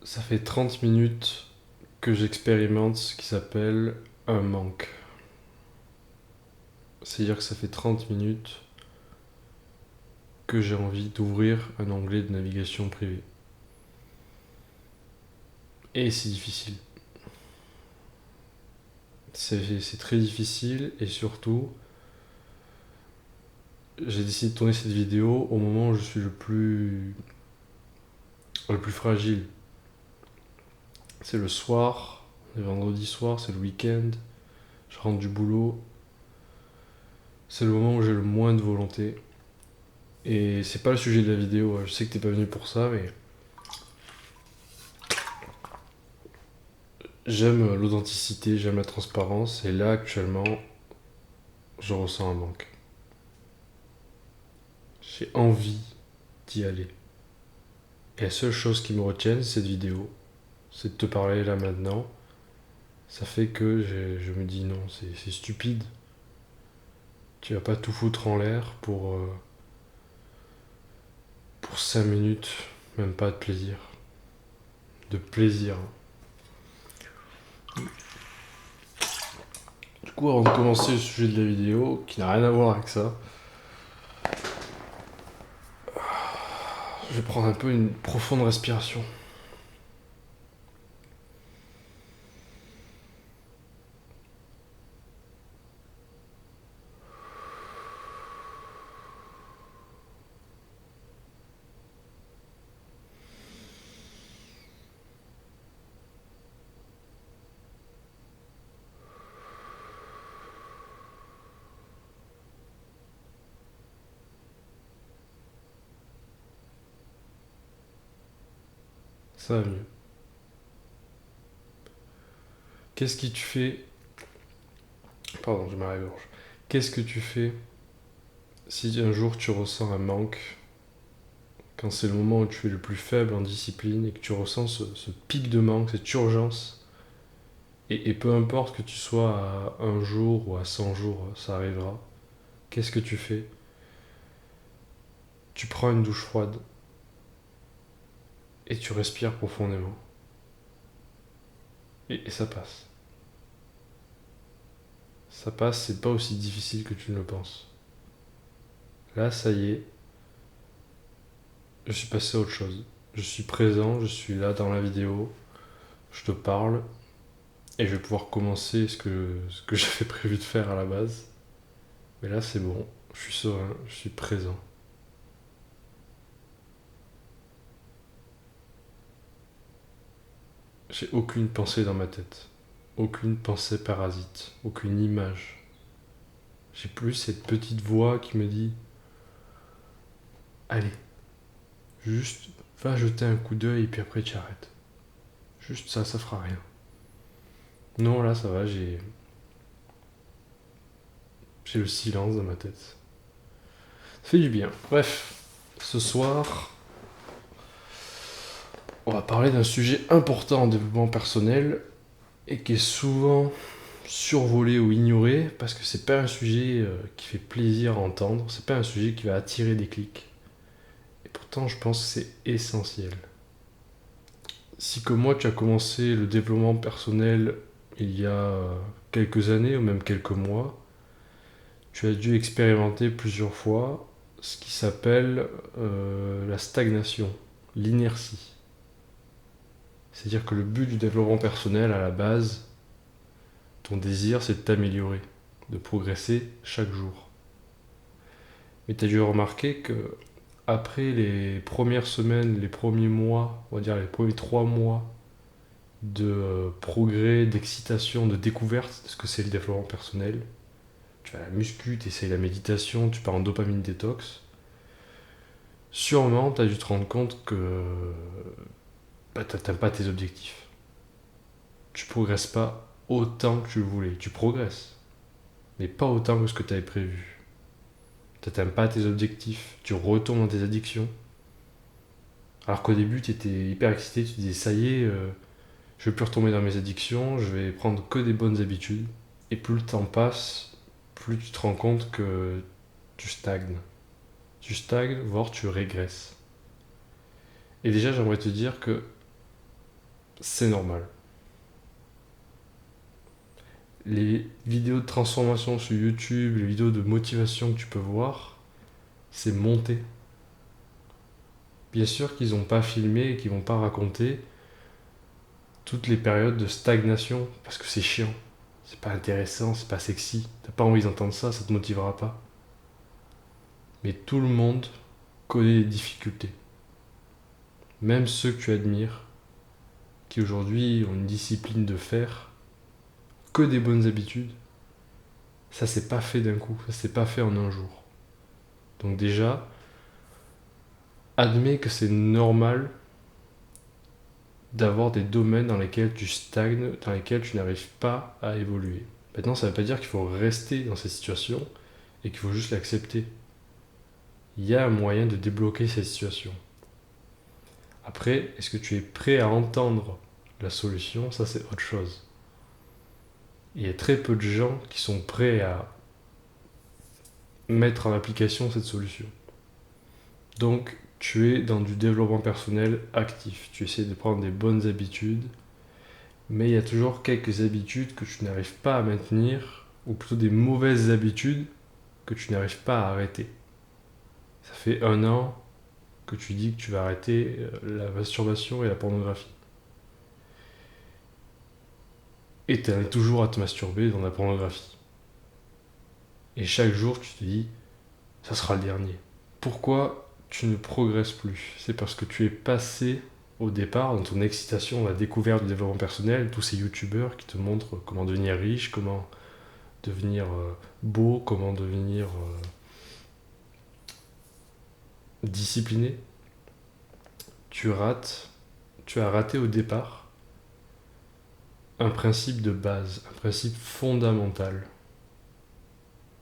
Ça fait 30 minutes que j'expérimente ce qui s'appelle un manque. C'est-à-dire que ça fait 30 minutes que j'ai envie d'ouvrir un onglet de navigation privée. Et c'est difficile. C'est très difficile et surtout, j'ai décidé de tourner cette vidéo au moment où je suis le plus fragile. C'est le soir, le vendredi soir, c'est le week-end, je rentre du boulot. C'est le moment où j'ai le moins de volonté. Et c'est pas le sujet de la vidéo, je sais que t'es pas venu pour ça, mais j'aime l'authenticité, j'aime la transparence, et là actuellement, je ressens un manque. J'ai envie d'y aller. Et la seule chose qui me retienne, c'est cette vidéo, c'est de te parler là maintenant. Ça fait que je me dis non, c'est stupide. Tu vas pas tout foutre en l'air pour 5 minutes, même pas de plaisir. De plaisir. Du coup, avant de commencer le sujet de la vidéo, qui n'a rien à voir avec ça, je vais prendre un peu une profonde respiration. Ça va mieux. Qu'est-ce qui tu fais. Pardon, je la gorge. Qu'est-ce que tu fais si un jour tu ressens un manque, quand c'est le moment où tu es le plus faible en discipline et que tu ressens ce pic de manque, cette urgence, et peu importe que tu sois à un jour ou à 100 jours, ça arrivera. Qu'est-ce que tu fais? Tu prends une douche froide et tu respires profondément. Et ça passe. Ça passe, c'est pas aussi difficile que tu ne le penses. Là, ça y est, je suis passé à autre chose. Je suis présent, je suis là dans la vidéo, je te parle, et je vais pouvoir commencer ce que j'avais prévu de faire à la base. Mais là, c'est bon, je suis serein, je suis présent. J'ai aucune pensée dans ma tête, aucune pensée parasite, aucune image. J'ai plus cette petite voix qui me dit allez, juste va jeter un coup d'œil et puis après tu arrêtes. Juste ça, ça fera rien. Non, là, ça va, j'ai le silence dans ma tête. Ça fait du bien. Bref, ce soir, on va parler d'un sujet important en développement personnel et qui est souvent survolé ou ignoré parce que c'est pas un sujet qui fait plaisir à entendre, c'est pas un sujet qui va attirer des clics. Et pourtant, je pense que c'est essentiel. Si comme moi, tu as commencé le développement personnel il y a quelques années ou même quelques mois, tu as dû expérimenter plusieurs fois ce qui s'appelle la stagnation, l'inertie. C'est-à-dire que le but du développement personnel, à la base, ton désir, c'est de t'améliorer, de progresser chaque jour. Mais tu as dû remarquer que après les premières semaines, les premiers mois, on va dire les premiers 3 mois de progrès, d'excitation, de découverte de ce que c'est le développement personnel, tu vas à la muscu, tu essayes la méditation, tu pars en dopamine détox, sûrement tu as dû te rendre compte que bah, tu n'atteins pas tes objectifs. Tu progresses pas autant que tu le voulais. Tu progresses, mais pas autant que ce que tu avais prévu. Tu n'atteins pas tes objectifs, tu retombes dans tes addictions. Alors qu'au début, tu étais hyper excité, tu disais ça y est, je vais plus retomber dans mes addictions, je vais prendre que des bonnes habitudes. Et plus le temps passe, plus tu te rends compte que tu stagnes. Tu stagnes, voire tu régresses. Et déjà, j'aimerais te dire que c'est normal. Les vidéos de transformation sur YouTube, les vidéos de motivation que tu peux voir, c'est monté. Bien sûr qu'ils n'ont pas filmé et qu'ils vont pas raconter toutes les périodes de stagnation, parce que c'est chiant. C'est pas intéressant, c'est pas sexy. T'as pas envie d'entendre ça, ça te motivera pas. Mais tout le monde connaît les difficultés. Même ceux que tu admires, qui aujourd'hui ont une discipline de faire que des bonnes habitudes, ça s'est pas fait d'un coup, ça s'est pas fait en un jour. Donc déjà, admets que c'est normal d'avoir des domaines dans lesquels tu stagnes, dans lesquels tu n'arrives pas à évoluer. Maintenant, ça ne veut pas dire qu'il faut rester dans cette situation et qu'il faut juste l'accepter. Il y a un moyen de débloquer cette situation. Après, est-ce que tu es prêt à entendre la solution? Ça, c'est autre chose. Il y a très peu de gens qui sont prêts à mettre en application cette solution. Donc, tu es dans du développement personnel actif. Tu essaies de prendre des bonnes habitudes, mais il y a toujours quelques habitudes que tu n'arrives pas à maintenir, ou plutôt des mauvaises habitudes que tu n'arrives pas à arrêter. Ça fait 1 an que tu dis que tu vas arrêter la masturbation et la pornographie. Et tu es toujours à te masturber dans la pornographie. Et chaque jour, tu te dis, ça sera le dernier. Pourquoi tu ne progresses plus? C'est parce que tu es passé au départ dans ton excitation, la découverte du développement personnel, tous ces youtubeurs qui te montrent comment devenir riche, comment devenir beau, comment devenir discipliné. Tu as raté au départ un principe de base, un principe fondamental,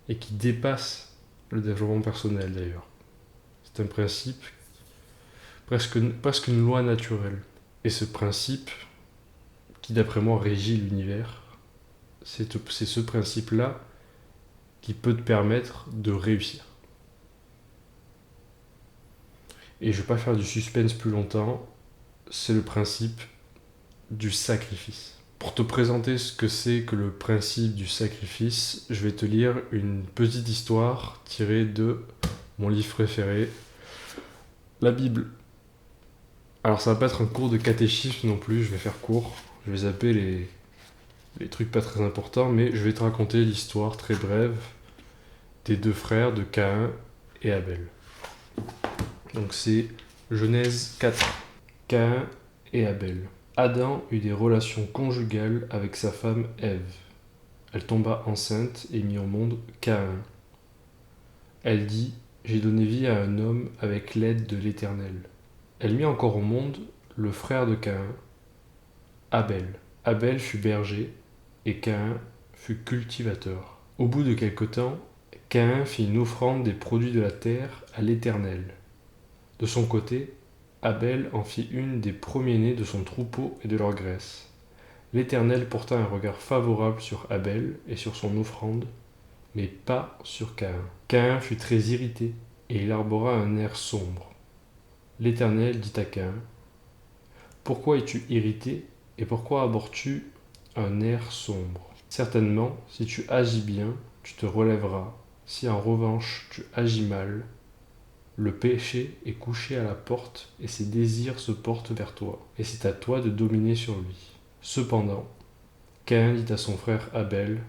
et qui dépasse le développement personnel d'ailleurs. C'est un principe, presque une loi naturelle. Et ce principe, qui d'après moi régit l'univers, c'est ce principe-là qui peut te permettre de réussir. Et je ne vais pas faire du suspense plus longtemps, c'est le principe du sacrifice. Pour te présenter ce que c'est que le principe du sacrifice, je vais te lire une petite histoire tirée de mon livre préféré, la Bible. Alors ça va pas être un cours de catéchisme non plus, je vais faire court, je vais zapper les trucs pas très importants, mais je vais te raconter l'histoire très brève des 2 frères de Caïn et Abel. Donc c'est Genèse 4. Caïn et Abel. Adam eut des relations conjugales avec sa femme Ève. Elle tomba enceinte et mit au monde Caïn. Elle dit: J'ai donné vie à un homme avec l'aide de l'Éternel. Elle mit encore au monde le frère de Caïn, Abel. Abel fut berger et Caïn fut cultivateur. Au bout de quelque temps, Caïn fit une offrande des produits de la terre à l'Éternel. De son côté, Abel en fit une des premiers-nés de son troupeau et de leur graisse. L'Éternel porta un regard favorable sur Abel et sur son offrande, mais pas sur Caïn. Caïn fut très irrité, et il arbora un air sombre. L'Éternel dit à Caïn: Pourquoi es-tu irrité, et pourquoi abordes-tu un air sombre? Certainement, si tu agis bien, tu te relèveras. Si en revanche tu agis mal, le péché est couché à la porte et ses désirs se portent vers toi, et c'est à toi de dominer sur lui. Cependant, Caïn dit à son frère Abel: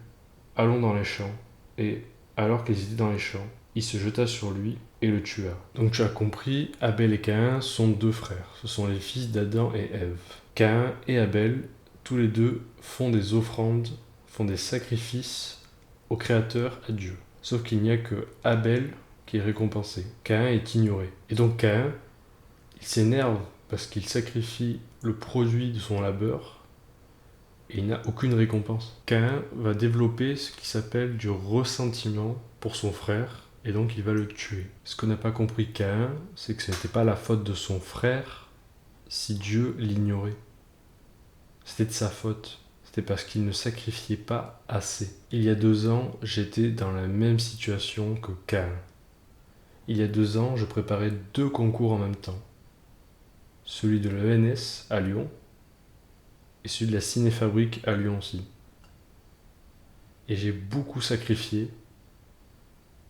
Allons dans les champs. Et, alors qu'ils étaient dans les champs, il se jeta sur lui et le tua. Donc tu as compris, Abel et Caïn sont 2 frères. Ce sont les fils d'Adam et Ève. Caïn et Abel, tous les deux, font des offrandes, font des sacrifices au Créateur, à Dieu. Sauf qu'il n'y a que Abel qui est récompensé. Caïn est ignoré. Et donc Caïn, il s'énerve parce qu'il sacrifie le produit de son labeur et il n'a aucune récompense. Caïn va développer ce qui s'appelle du ressentiment pour son frère et donc il va le tuer. Ce que n'a pas compris Caïn, c'est que ce n'était pas la faute de son frère si Dieu l'ignorait. C'était de sa faute. C'était parce qu'il ne sacrifiait pas assez. Il y a 2 ans, j'étais dans la même situation que Caïn. Il y a 2 ans, je préparais 2 concours en même temps. Celui de l'ENS à Lyon et celui de la Cinéfabrique à Lyon aussi. Et j'ai beaucoup sacrifié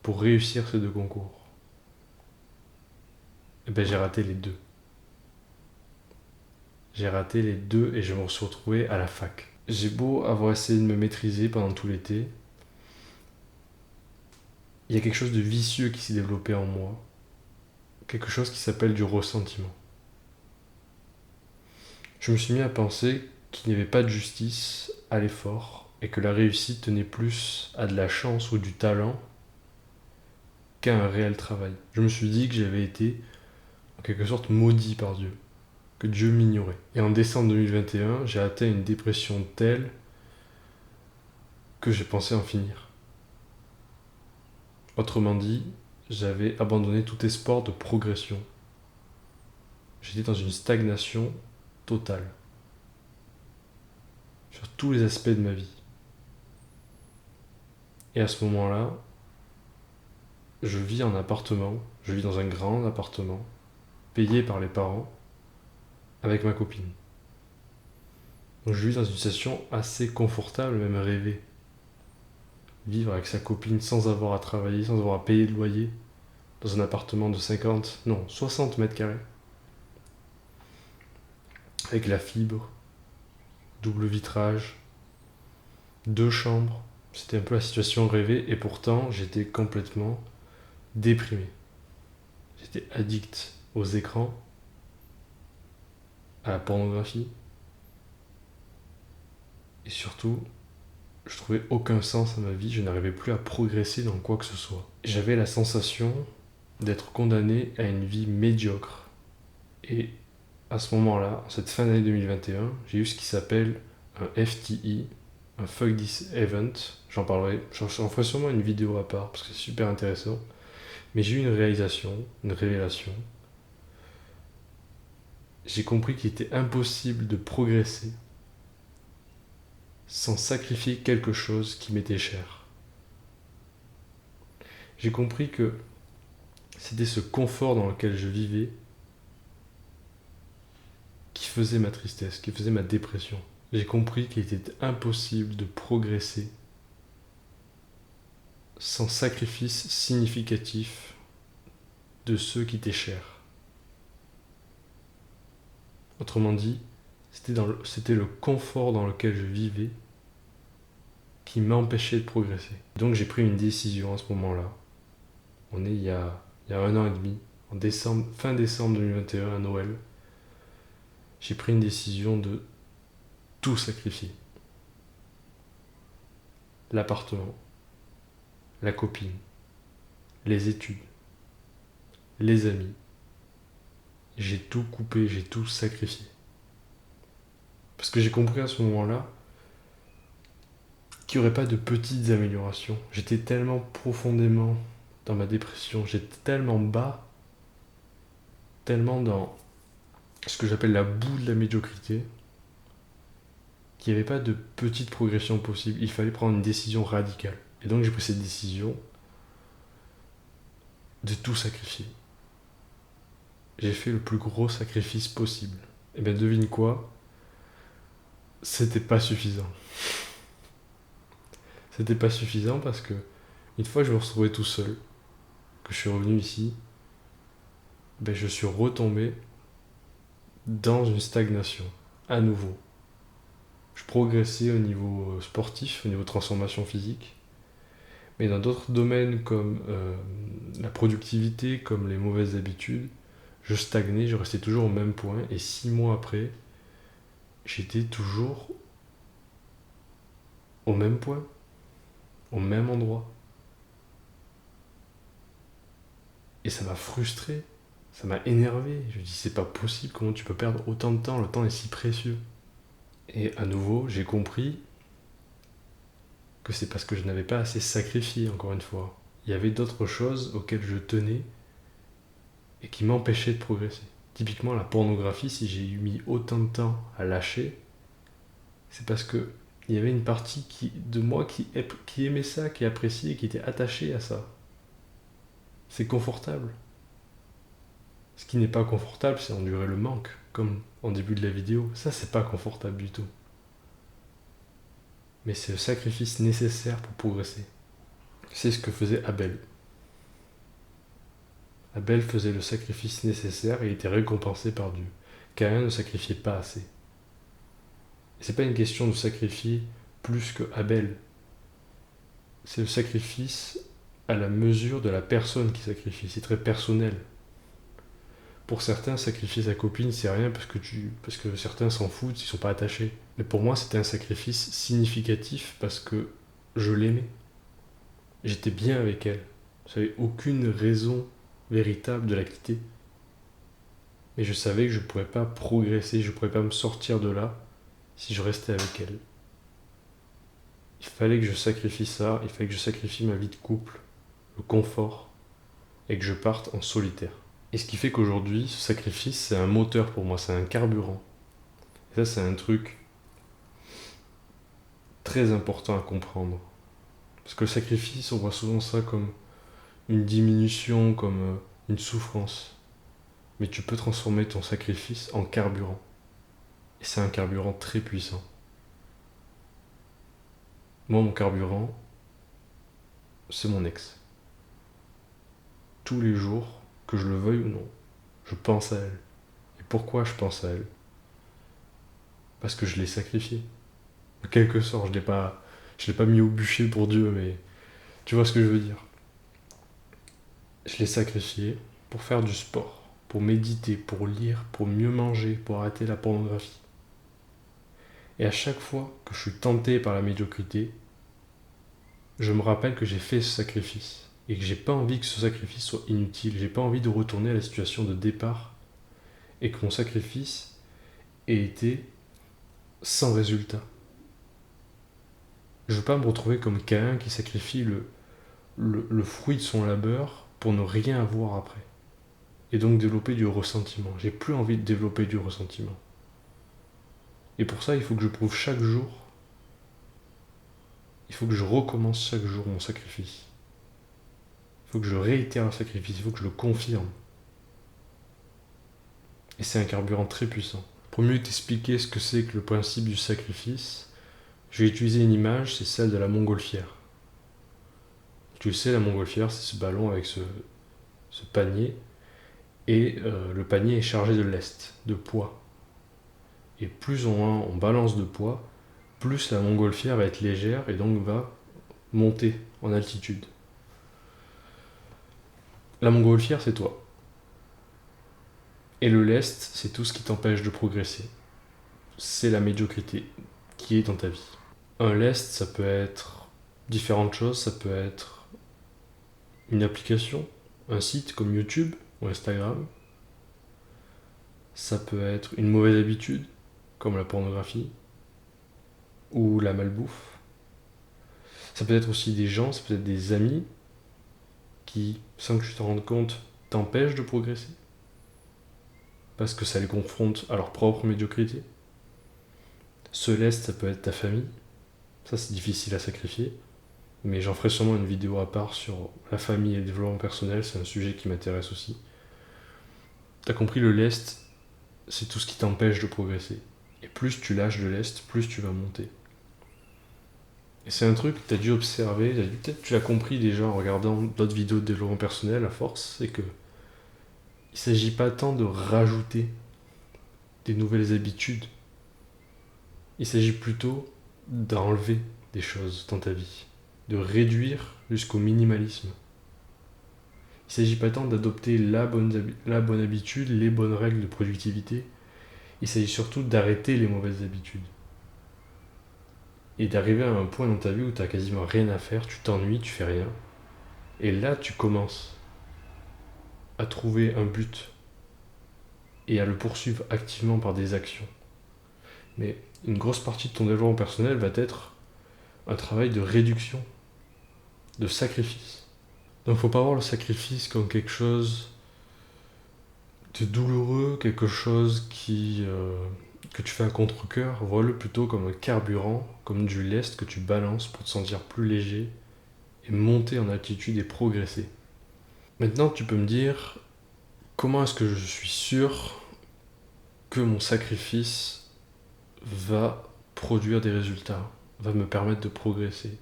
pour réussir ces deux concours. Et ben j'ai raté les deux. J'ai raté les deux et je me suis retrouvé à la fac. J'ai beau avoir essayé de me maîtriser pendant tout l'été, il y a quelque chose de vicieux qui s'est développé en moi. Quelque chose qui s'appelle du ressentiment. Je me suis mis à penser qu'il n'y avait pas de justice à l'effort et que la réussite tenait plus à de la chance ou du talent qu'à un réel travail. Je me suis dit que j'avais été en quelque sorte maudit par Dieu, que Dieu m'ignorait. Et en décembre 2021, j'ai atteint une dépression telle que j'ai pensé en finir. Autrement dit, j'avais abandonné tout espoir de progression. J'étais dans une stagnation totale sur tous les aspects de ma vie. Et à ce moment-là, je vis en appartement, je vis dans un grand appartement, payé par les parents, avec ma copine. Donc je vis dans une situation assez confortable, même rêvée. Vivre avec sa copine sans avoir à travailler, sans avoir à payer de loyer, dans un appartement de 50, non, 60 mètres carrés, avec la fibre, double vitrage, deux chambres. C'était un peu la situation rêvée et pourtant j'étais complètement déprimé. J'étais addict aux écrans, à la pornographie et surtout, je trouvais aucun sens à ma vie, je n'arrivais plus à progresser dans quoi que ce soit. J'avais la sensation d'être condamné à une vie médiocre. Et à ce moment-là, en cette fin d'année 2021, j'ai eu ce qui s'appelle un FTE, un Fuck This Event. J'en parlerai, j'en ferai sûrement une vidéo à part parce que c'est super intéressant. Mais j'ai eu une réalisation, une révélation. J'ai compris qu'il était impossible de progresser sans sacrifier quelque chose qui m'était cher. J'ai compris que c'était ce confort dans lequel je vivais qui faisait ma tristesse, qui faisait ma dépression. J'ai compris qu'il était impossible de progresser sans sacrifice significatif de ceux qui étaient chers. Autrement dit, c'était le confort dans lequel je vivais qui m'empêchait de progresser. Donc j'ai pris une décision à ce moment-là. On est il y a un an et demi, fin décembre 2021 à Noël. J'ai pris une décision de tout sacrifier. L'appartement, la copine, les études, les amis. J'ai tout coupé, j'ai tout sacrifié. Parce que j'ai compris à ce moment-là qu'il n'y aurait pas de petites améliorations. J'étais tellement profondément dans ma dépression, j'étais tellement bas, tellement dans ce que j'appelle la boue de la médiocrité, qu'il n'y avait pas de petite progression possible. Il fallait prendre une décision radicale. Et donc j'ai pris cette décision de tout sacrifier. J'ai fait le plus gros sacrifice possible. Et bien devine quoi? C'était pas suffisant. C'était pas suffisant parce que une fois que je me retrouvais tout seul, que je suis revenu ici, ben je suis retombé dans une stagnation, à nouveau. Je progressais au niveau sportif, au niveau transformation physique, mais dans d'autres domaines comme la productivité, comme les mauvaises habitudes, je stagnais, je restais toujours au même point, et 6 mois après, j'étais toujours au même point, au même endroit. Et ça m'a frustré, ça m'a énervé. Je me dis, c'est pas possible, comment tu peux perdre autant de temps, le temps est si précieux. Et à nouveau, j'ai compris que c'est parce que je n'avais pas assez sacrifié, encore une fois. Il y avait d'autres choses auxquelles je tenais et qui m'empêchaient de progresser. Typiquement, la pornographie, si j'ai mis autant de temps à lâcher, c'est parce que il y avait une partie de moi qui aimait ça, qui appréciait, qui était attachée à ça. C'est confortable. Ce qui n'est pas confortable, c'est endurer le manque, comme en début de la vidéo. Ça, c'est pas confortable du tout. mais c'est le sacrifice nécessaire pour progresser. C'est ce que faisait Abel. Abel faisait le sacrifice nécessaire et était récompensé par Dieu. Caïn ne sacrifiait pas assez. Et c'est pas une question de sacrifier plus que Abel. C'est le sacrifice à la mesure de la personne qui sacrifie. C'est très personnel. Pour certains, sacrifier sa copine, c'est rien parce que certains s'en foutent, ils sont pas attachés. Mais pour moi, c'était un sacrifice significatif parce que je l'aimais. J'étais bien avec elle. J'avais aucune raison véritable de la quitter. Mais je savais que je ne pourrais pas progresser, je ne pourrais pas me sortir de là si je restais avec elle. Il fallait que je sacrifie ça, il fallait que je sacrifie ma vie de couple, le confort, et que je parte en solitaire. Et ce qui fait qu'aujourd'hui, ce sacrifice, c'est un moteur pour moi, c'est un carburant. Et ça, c'est un truc très important à comprendre. Parce que le sacrifice, on voit souvent ça comme une diminution, comme une souffrance. Mais tu peux transformer ton sacrifice en carburant. Et c'est un carburant très puissant. Moi, mon carburant, c'est mon ex. Tous les jours, que je le veuille ou non, je pense à elle. Et pourquoi je pense à elle? Parce que je l'ai sacrifiée. En quelque sorte, je l'ai pas mis au bûcher pour Dieu, mais tu vois ce que je veux dire. Je l'ai sacrifiée pour faire du sport, pour méditer, pour lire, pour mieux manger, pour arrêter la pornographie. Et à chaque fois que je suis tenté par la médiocrité, je me rappelle que j'ai fait ce sacrifice et que j'ai pas envie que ce sacrifice soit inutile. J'ai pas envie de retourner à la situation de départ et que mon sacrifice ait été sans résultat. Je veux pas me retrouver comme Caïn qui sacrifie le fruit de son labeur pour ne rien avoir après. Et donc développer du ressentiment. J'ai plus envie de développer du ressentiment. Et pour ça, il faut que je prouve chaque jour. Il faut que je recommence chaque jour mon sacrifice. Il faut que je réitère le sacrifice. Il faut que je le confirme. Et c'est un carburant très puissant. Pour mieux t'expliquer ce que c'est que le principe du sacrifice, je vais utiliser une image, c'est celle de la montgolfière. Tu le sais, la montgolfière, c'est ce ballon avec ce panier. Et le panier est chargé de lest, de poids. Et plus on balance de poids, plus la montgolfière va être légère et donc va monter en altitude. La montgolfière, c'est toi. Et le lest, c'est tout ce qui t'empêche de progresser. C'est la médiocrité qui est dans ta vie. Un lest, ça peut être différentes choses. Ça peut être une application, un site comme YouTube ou Instagram. Ça peut être une mauvaise habitude, comme la pornographie ou la malbouffe. Ça peut être aussi des gens, ça peut être des amis qui, sans que tu t'en rendes compte, t'empêchent de progresser. Parce que ça les confronte à leur propre médiocrité. Ce lest, ça peut être ta famille. Ça, c'est difficile à sacrifier. Mais j'en ferai sûrement une vidéo à part sur la famille et le développement personnel. C'est un sujet qui m'intéresse aussi. T'as compris, le lest, c'est tout ce qui t'empêche de progresser. Et plus tu lâches de lest, plus tu vas monter. Et c'est un truc que tu as dû observer, peut-être tu l'as compris déjà en regardant d'autres vidéos de développement personnel à force, c'est que il ne s'agit pas tant de rajouter des nouvelles habitudes, il s'agit plutôt d'enlever des choses dans ta vie, de réduire jusqu'au minimalisme. Il ne s'agit pas tant d'adopter la bonne habitude, les bonnes règles de productivité, il s'agit surtout d'arrêter les mauvaises habitudes. Et d'arriver à un point dans ta vie où tu n'as quasiment rien à faire, tu t'ennuies, tu fais rien. Et là, tu commences à trouver un but et à le poursuivre activement par des actions. Mais une grosse partie de ton développement personnel va être un travail de réduction, de sacrifice. Donc il ne faut pas voir le sacrifice comme quelque chose de douloureux, quelque chose que tu fais à contre-cœur. Vois-le plutôt comme un carburant, comme du lest que tu balances pour te sentir plus léger et monter en altitude et progresser. Maintenant, tu peux me dire, comment est-ce que je suis sûr que mon sacrifice va produire des résultats? va me permettre de progresser.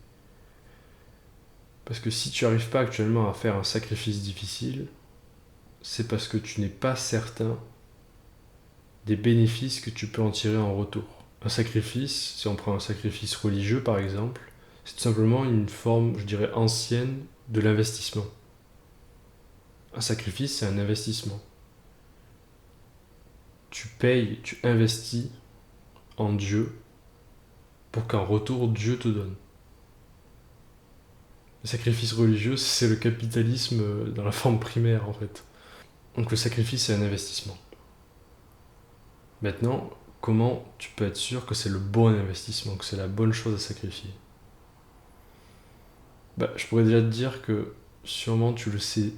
Parce que si tu n'arrives pas actuellement à faire un sacrifice difficile, c'est parce que tu n'es pas certain des bénéfices que tu peux en tirer en retour. Un sacrifice, si on prend un sacrifice religieux par exemple, c'est tout simplement une forme, je dirais, ancienne de l'investissement. Un sacrifice, c'est un investissement. Tu payes, tu investis en Dieu pour qu'en retour, Dieu te donne. Le sacrifice religieux, c'est le capitalisme dans la forme primaire en fait. Donc le sacrifice, c'est un investissement. Maintenant, comment tu peux être sûr que c'est le bon investissement, que c'est la bonne chose à sacrifier? Je pourrais déjà te dire que sûrement tu le sais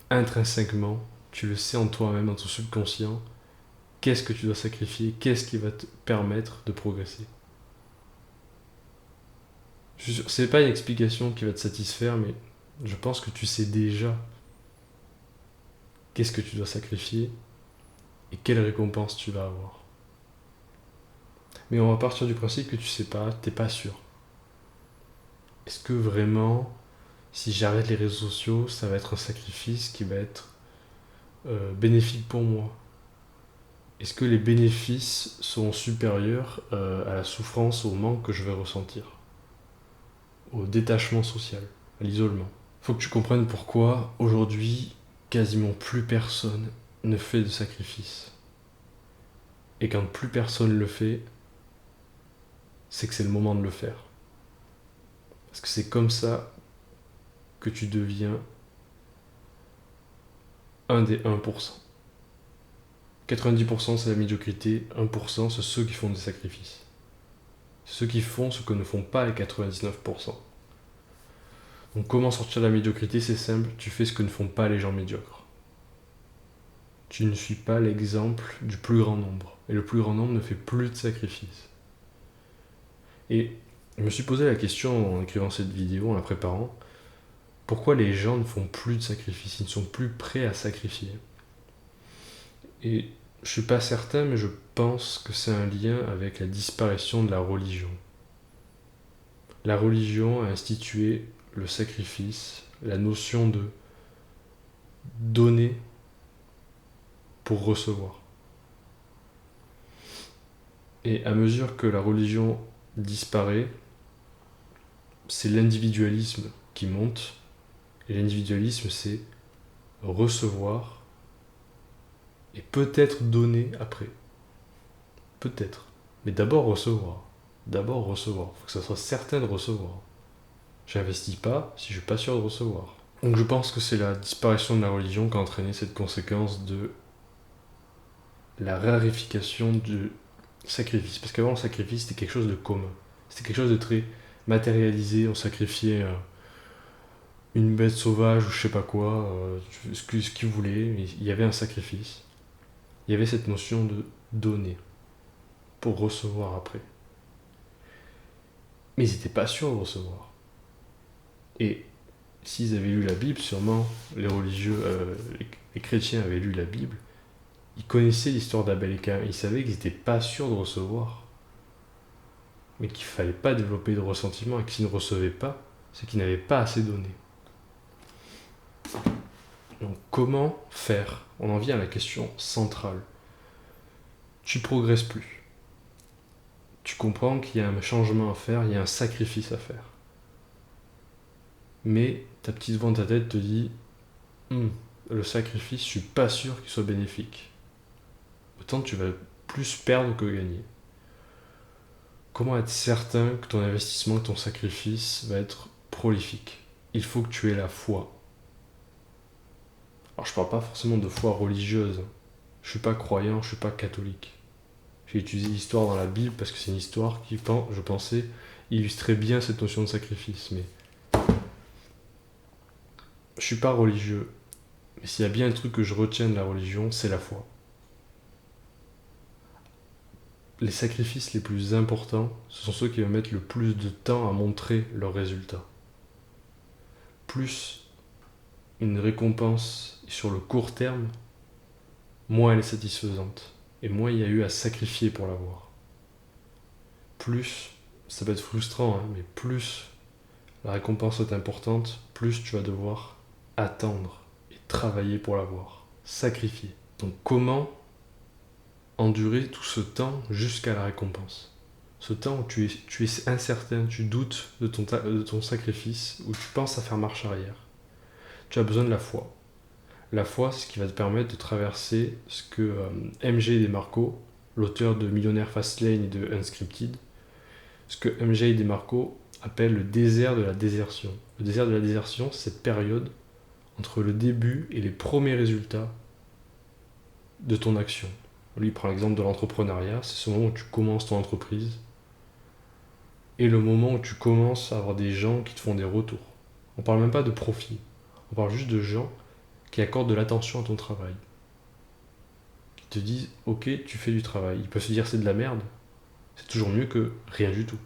intrinsèquement, tu le sais en toi-même, dans ton subconscient, qu'est-ce que tu dois sacrifier, qu'est-ce qui va te permettre de progresser. C'est pas une explication qui va te satisfaire, mais je pense que tu sais déjà qu'est-ce que tu dois sacrifier et quelle récompense tu vas avoir. Mais on va partir du principe que tu sais pas, t'es pas sûr. Est-ce que vraiment, si j'arrête les réseaux sociaux, ça va être un sacrifice qui va être bénéfique pour moi? Est-ce que les bénéfices sont supérieurs à la souffrance, au manque que je vais ressentir, au détachement social, à l'isolement? Faut que tu comprennes pourquoi aujourd'hui quasiment plus personne ne fait de sacrifice. Et quand plus personne le fait, c'est que c'est le moment de le faire. Parce que c'est comme ça que tu deviens un des 1%. 90% c'est la médiocrité, 1% c'est ceux qui font des sacrifices. Ceux qui font ce que ne font pas les 99%. Donc comment sortir de la médiocrité? C'est simple, tu fais ce que ne font pas les gens médiocres. Tu ne suis pas l'exemple du plus grand nombre. Et le plus grand nombre ne fait plus de sacrifices. Et je me suis posé la question en écrivant cette vidéo, en la préparant, pourquoi les gens ne font plus de sacrifices, ils ne sont plus prêts à sacrifier. Et je suis pas certain, mais je pense que c'est un lien avec la disparition de la religion. La religion a institué le sacrifice, la notion de donner pour recevoir. Et à mesure que la religion disparaît, c'est l'individualisme qui monte. Et l'individualisme, c'est recevoir et peut-être donner après. Peut-être. Mais d'abord recevoir. D'abord recevoir. Il faut que ça soit certain de recevoir. J'investis pas si je suis pas sûr de recevoir. Donc je pense que c'est la disparition de la religion qui a entraîné cette conséquence de la raréfication du sacrifice. Parce qu'avant, le sacrifice, c'était quelque chose de commun. C'était quelque chose de très matérialisé. On sacrifiait une bête sauvage ou je sais pas quoi, ce qu'ils voulaient. Il y avait un sacrifice. Il y avait cette notion de donner pour recevoir après. Mais ils n'étaient pas sûrs de recevoir. Et s'ils avaient lu la Bible, sûrement les religieux, les chrétiens avaient lu la Bible, ils connaissaient l'histoire d'Abel et Caïn, ils savaient qu'ils n'étaient pas sûrs de recevoir, mais qu'il ne fallait pas développer de ressentiment, et que s'ils ne recevaient pas, c'est qu'ils n'avaient pas assez donné. Donc comment faire? On en vient à la question centrale. Tu progresses plus. Tu comprends qu'il y a un changement à faire, il y a un sacrifice à faire. Mais ta petite voix dans ta tête te dit le sacrifice, je suis pas sûr qu'il soit bénéfique. Autant tu vas plus perdre que gagner. Comment être certain que ton investissement, que ton sacrifice va être prolifique? Il faut que tu aies la foi. Alors je parle pas forcément de foi religieuse. Je suis pas croyant, je suis pas catholique. J'ai utilisé l'histoire dans la Bible parce que c'est une histoire qui, je pensais, illustrait bien cette notion de sacrifice. Mais je suis pas religieux. Mais s'il y a bien un truc que je retiens de la religion, c'est la foi. Les sacrifices les plus importants, ce sont ceux qui vont mettre le plus de temps à montrer leurs résultats. Plus une récompense sur le court terme, moins elle est satisfaisante. Et moins il y a eu à sacrifier pour l'avoir. Plus ça peut être frustrant, hein, mais plus la récompense est importante, plus tu vas devoir attendre et travailler pour l'avoir, sacrifier. Donc comment endurer tout ce temps jusqu'à la récompense? Ce temps où tu es incertain, tu doutes de ton sacrifice, où tu penses à faire marche arrière. Tu as besoin de la foi. La foi, c'est ce qui va te permettre de traverser ce que MJ DeMarco, l'auteur de Millionnaire Fastlane et de Unscripted, ce que MJ DeMarco appelle le désert de la désertion. Le désert de la désertion, c'est cette période entre le début et les premiers résultats de ton action. Lui, il prend l'exemple de l'entrepreneuriat, c'est ce moment où tu commences ton entreprise et le moment où tu commences à avoir des gens qui te font des retours. On parle même pas de profit, on parle juste de gens qui accordent de l'attention à ton travail, qui te disent ok, tu fais du travail. Ils peuvent se dire c'est de la merde, c'est toujours mieux que rien du tout.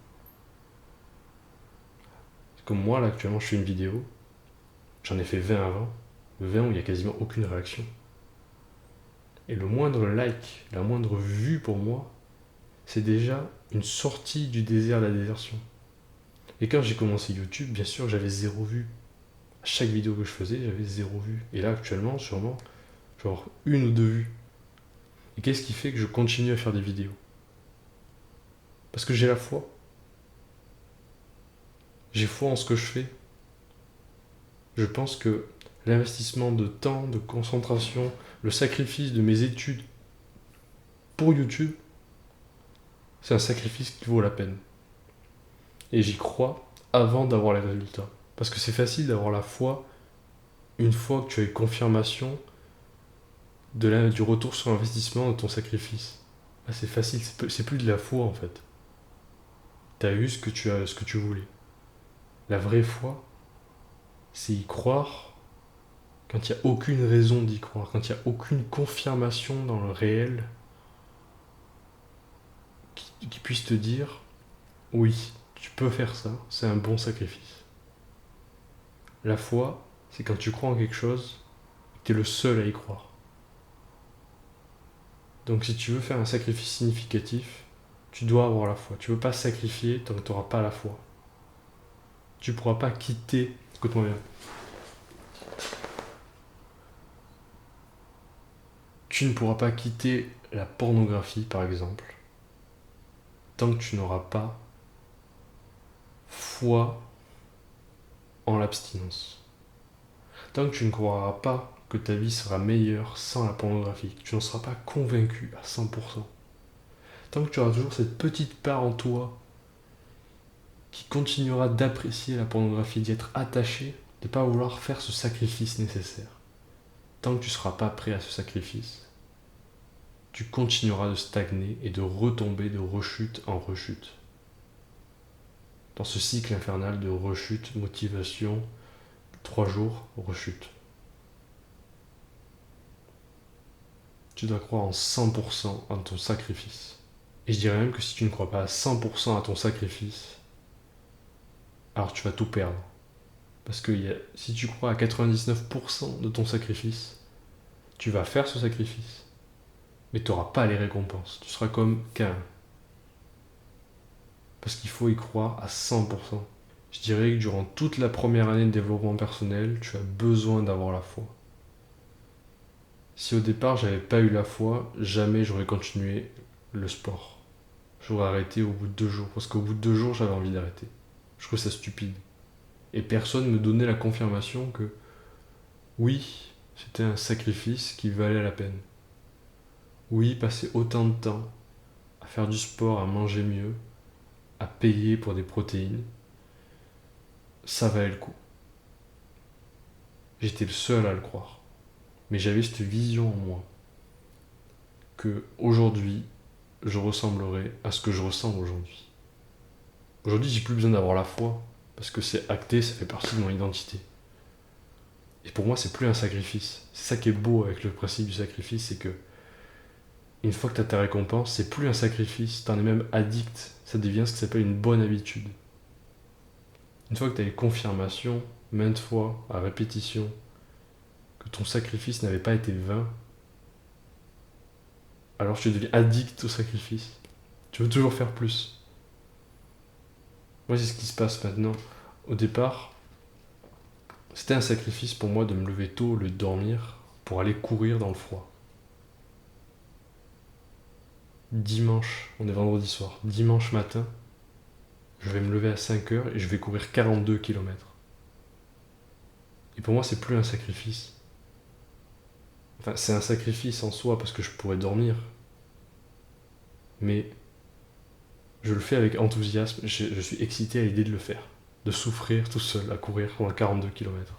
C'est comme moi là actuellement je fais une vidéo, j'en ai fait 20 avant, 20 où il n'y a quasiment aucune réaction. Et le moindre like, la moindre vue pour moi, c'est déjà une sortie du désert de la désertion. Et quand j'ai commencé YouTube, bien sûr, j'avais 0 vue. À chaque vidéo que je faisais, j'avais 0 vue. Et là, actuellement, sûrement, genre 1 ou 2 vues. Et qu'est-ce qui fait que je continue à faire des vidéos? Parce que j'ai la foi. J'ai foi en ce que je fais. Je pense que l'investissement de temps, de concentration, le sacrifice de mes études pour YouTube, c'est un sacrifice qui vaut la peine. Et j'y crois avant d'avoir les résultats. Parce que c'est facile d'avoir la foi une fois que tu as eu confirmation du retour sur investissement de ton sacrifice. Là, c'est facile, c'est plus de la foi en fait. Tu as eu ce que tu voulais. La vraie foi, c'est y croire quand il n'y a aucune raison d'y croire, quand il n'y a aucune confirmation dans le réel qui puisse te dire oui, tu peux faire ça, c'est un bon sacrifice. La foi, c'est quand tu crois en quelque chose, tu es le seul à y croire. Donc si tu veux faire un sacrifice significatif, tu dois avoir la foi. Tu ne veux pas sacrifier tant que tu n'auras pas la foi. Tu ne pourras pas quitter. Écoute-moi bien. Tu ne pourras pas quitter la pornographie, par exemple, tant que tu n'auras pas foi en l'abstinence. Tant que tu ne croiras pas que ta vie sera meilleure sans la pornographie, que tu n'en seras pas convaincu à 100%. Tant que tu auras toujours cette petite part en toi qui continuera d'apprécier la pornographie, d'y être attaché, de ne pas vouloir faire ce sacrifice nécessaire. Tant que tu ne seras pas prêt à ce sacrifice, tu continueras de stagner et de retomber de rechute en rechute. Dans ce cycle infernal de rechute, motivation, 3 jours, rechute. Tu dois croire en 100% à ton sacrifice. Et je dirais même que si tu ne crois pas à 100% à ton sacrifice, alors tu vas tout perdre. Parce que si tu crois à 99% de ton sacrifice, tu vas faire ce sacrifice, mais tu n'auras pas les récompenses. Tu seras comme Cain. Parce qu'il faut y croire à 100%. Je dirais que durant toute la première année de développement personnel, tu as besoin d'avoir la foi. Si au départ j'avais pas eu la foi, jamais j'aurais continué le sport. J'aurais arrêté au bout de 2 jours, parce qu'au bout de 2 jours j'avais envie d'arrêter. Je trouvais ça stupide. Et personne me donnait la confirmation que oui, c'était un sacrifice qui valait la peine. Oui, passer autant de temps à faire du sport, à manger mieux, à payer pour des protéines, ça valait le coup. J'étais le seul à le croire. Mais j'avais cette vision en moi que aujourd'hui, je ressemblerai à ce que je ressemble aujourd'hui. Aujourd'hui, j'ai plus besoin d'avoir la foi parce que c'est acté, ça fait partie de mon identité. Et pour moi, c'est plus un sacrifice. C'est ça qui est beau avec le principe du sacrifice, c'est que une fois que tu as ta récompense, c'est plus un sacrifice, t'en es même addict, ça devient ce qui s'appelle une bonne habitude. Une fois que tu as eu confirmation, maintes fois, à répétition, que ton sacrifice n'avait pas été vain, alors tu deviens addict au sacrifice. Tu veux toujours faire plus. Moi, c'est ce qui se passe maintenant. Au départ, c'était un sacrifice pour moi de me lever tôt au lieu de dormir pour aller courir dans le froid. Dimanche, on est vendredi soir, dimanche matin, je vais me lever à 5 heures et je vais courir 42 kilomètres. Et pour moi, c'est plus un sacrifice. Enfin, c'est un sacrifice en soi parce que je pourrais dormir. Mais je le fais avec enthousiasme, je suis excité à l'idée de le faire. De souffrir tout seul à courir pendant 42 kilomètres.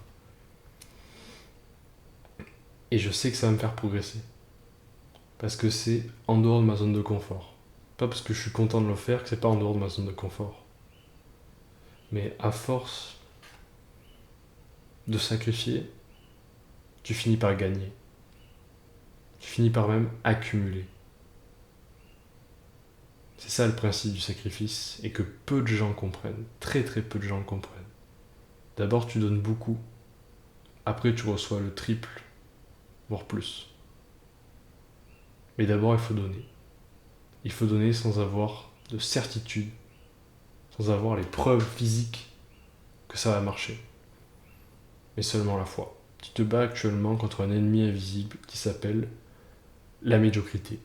Et je sais que ça va me faire progresser. Parce que c'est en dehors de ma zone de confort. Pas parce que je suis content de le faire que c'est pas en dehors de ma zone de confort. Mais à force de sacrifier, tu finis par gagner. Tu finis par même accumuler. C'est ça le principe du sacrifice et que peu de gens comprennent. Très très peu de gens le comprennent. D'abord tu donnes beaucoup, après tu reçois le triple, voire plus. Mais d'abord il faut donner. Il faut donner sans avoir de certitude, sans avoir les preuves physiques que ça va marcher. Mais seulement la foi. Tu te bats actuellement contre un ennemi invisible qui s'appelle la médiocrité.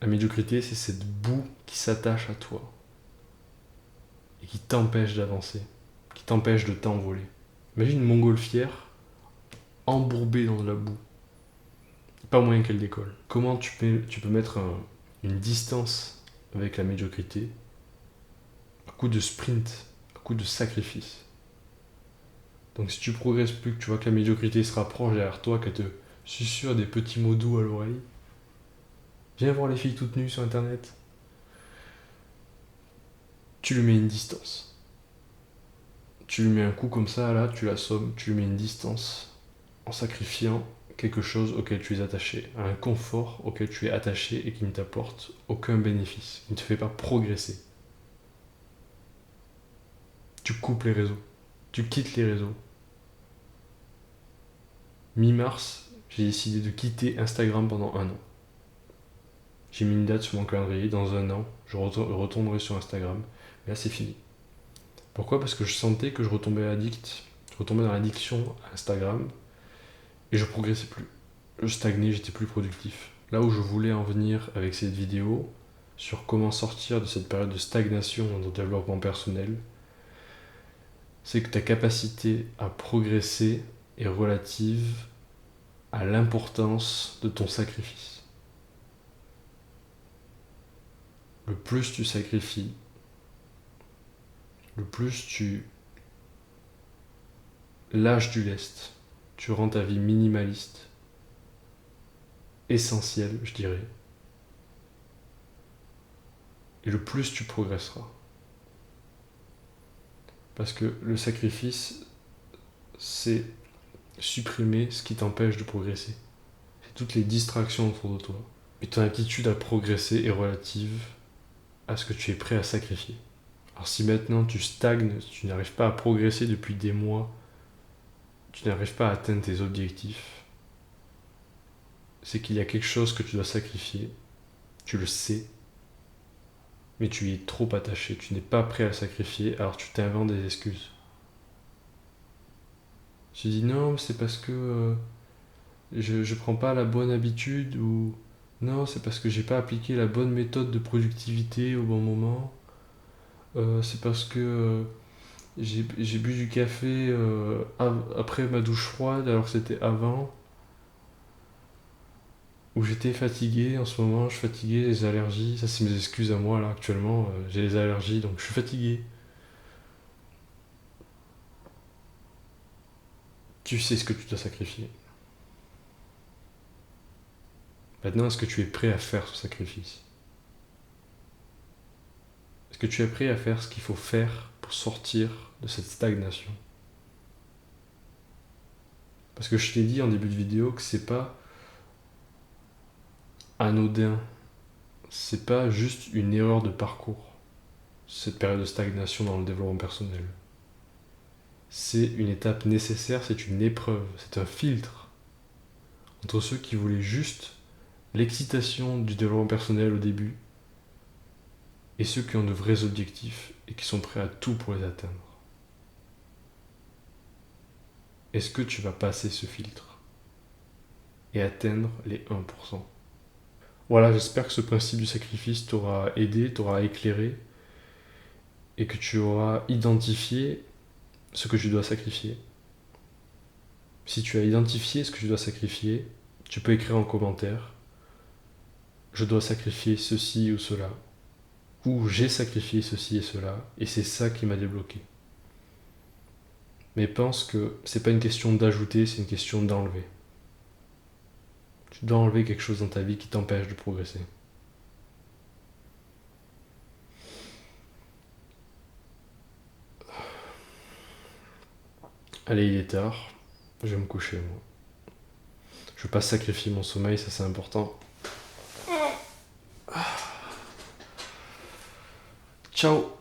La médiocrité, c'est cette boue qui s'attache à toi et qui t'empêche d'avancer, qui t'empêche de t'envoler. Imagine une montgolfière embourbée dans de la boue. Pas moyen qu'elle décolle. Comment tu peux mettre une distance avec la médiocrité à coup de sprint, à coup de sacrifice. Donc si tu progresses plus, que tu vois que la médiocrité se rapproche derrière toi, qu'elle te susurre des petits mots doux à l'oreille, viens voir les filles toutes nues sur internet. Tu lui mets une distance. Tu lui mets un coup comme ça, là, tu l'assommes, tu lui mets une distance en sacrifiant quelque chose auquel tu es attaché, à un confort auquel tu es attaché et qui ne t'apporte aucun bénéfice, qui ne te fait pas progresser. Tu coupes les réseaux, tu quittes les réseaux. Mi-mars, j'ai décidé de quitter Instagram pendant un an. J'ai mis une date sur mon calendrier, dans un an, je retournerai sur Instagram, mais là c'est fini. Pourquoi? Parce que je sentais que je retombais addict, je retombais dans l'addiction à Instagram, et je progressais plus. Je stagnais, j'étais plus productif. Là où je voulais en venir avec cette vidéo, sur comment sortir de cette période de stagnation dans ton développement personnel, c'est que ta capacité à progresser est relative à l'importance de ton sacrifice. Le plus tu sacrifies, le plus tu lâches du lest, tu rends ta vie minimaliste, essentielle, je dirais, et le plus tu progresseras. Parce que le sacrifice, c'est supprimer ce qui t'empêche de progresser. C'est toutes les distractions autour de toi. Et ton attitude à progresser est relative à ce que tu es prêt à sacrifier. Alors si maintenant tu stagnes, tu n'arrives pas à progresser depuis des mois, tu n'arrives pas à atteindre tes objectifs, c'est qu'il y a quelque chose que tu dois sacrifier, tu le sais, mais tu y es trop attaché, tu n'es pas prêt à le sacrifier, alors tu t'inventes des excuses. Tu dis non, c'est parce que je prends pas la bonne habitude, ou non, c'est parce que j'ai pas appliqué la bonne méthode de productivité au bon moment. C'est parce que j'ai bu du café après ma douche froide alors que c'était avant. Ou j'étais fatigué en ce moment, je suis fatigué, les allergies, ça c'est mes excuses à moi là actuellement, j'ai les allergies donc je suis fatigué. Tu sais ce que tu dois sacrifier. Maintenant, est-ce que tu es prêt à faire ce sacrifice? Est-ce que tu es prêt à faire ce qu'il faut faire pour sortir de cette stagnation? Parce que je t'ai dit en début de vidéo que c'est pas anodin, c'est pas juste une erreur de parcours, cette période de stagnation dans le développement personnel. C'est une étape nécessaire, c'est une épreuve, c'est un filtre entre ceux qui voulaient juste l'excitation du développement personnel au début et ceux qui ont de vrais objectifs et qui sont prêts à tout pour les atteindre. Est-ce que tu vas passer ce filtre et atteindre les 1%? Voilà, j'espère que ce principe du sacrifice t'aura aidé, t'aura éclairé et que tu auras identifié ce que tu dois sacrifier. Si tu as identifié ce que tu dois sacrifier, tu peux écrire en commentaire: je dois sacrifier ceci ou cela, ou j'ai sacrifié ceci et cela, et c'est ça qui m'a débloqué. Mais pense que c'est pas une question d'ajouter, c'est une question d'enlever. Tu dois enlever quelque chose dans ta vie qui t'empêche de progresser. Allez, il est tard, je vais me coucher moi. Je veux pas sacrifier mon sommeil, ça c'est important. Ciao.